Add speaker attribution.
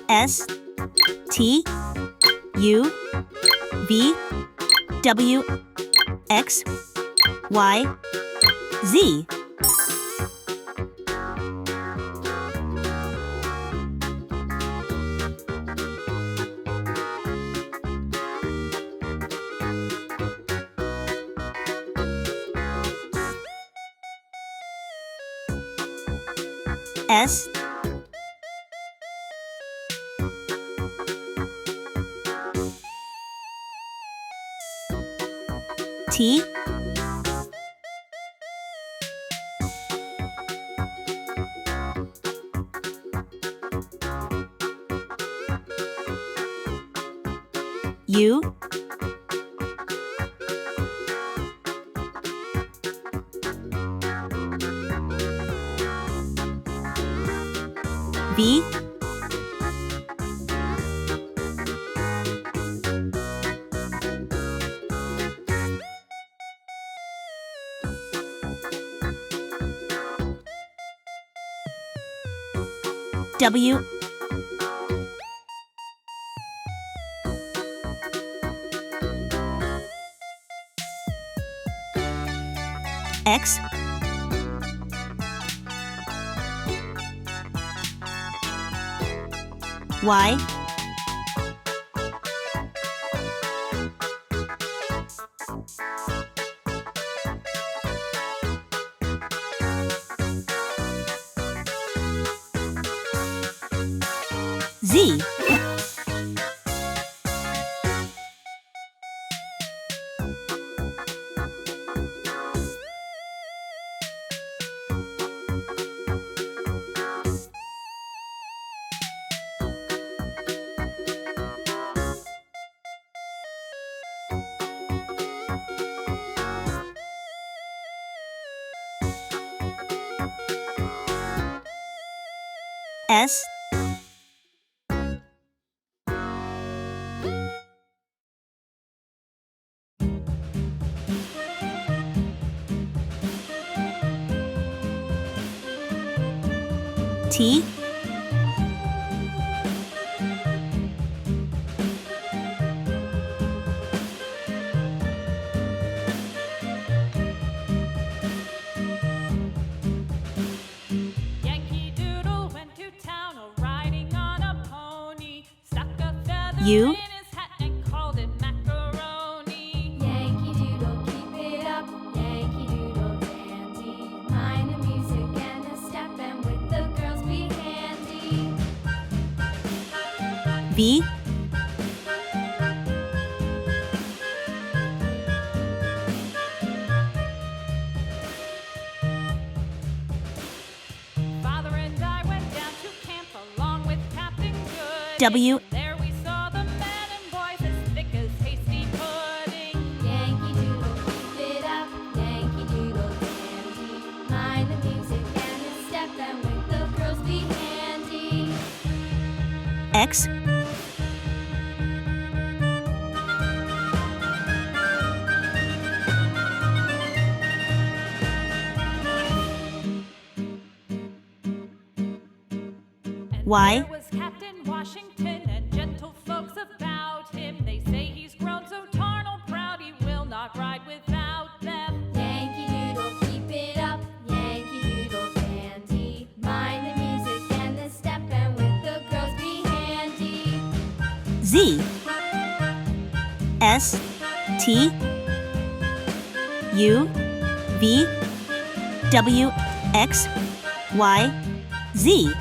Speaker 1: S T U V W X Y Z. S T U V W X Y Z. S T U
Speaker 2: in his hat and called it macaroni.
Speaker 3: Yankee Doodle, keep it up. Yankee Doodle dandy. Mind the music and the step, and with the girls be handy.
Speaker 1: V
Speaker 2: Father and I went down to camp along with Captain Good.
Speaker 1: W
Speaker 2: There we saw the men and boys as thick as hasty pudding.
Speaker 3: Yankee Doodle, keep it up. Yankee Doodle dandy. Mind the music and the step, and with the girls be handy.
Speaker 1: X
Speaker 2: And
Speaker 1: Y
Speaker 2: there was Captain Washington and gentle folks about him. They say he's grown so tarnal proud he will not ride without them.
Speaker 3: Yankee Doodle, keep it up. Yankee Doodle dandy. Mind the music and the step, and with the girls be handy.
Speaker 1: Z S T U V W X Y Z.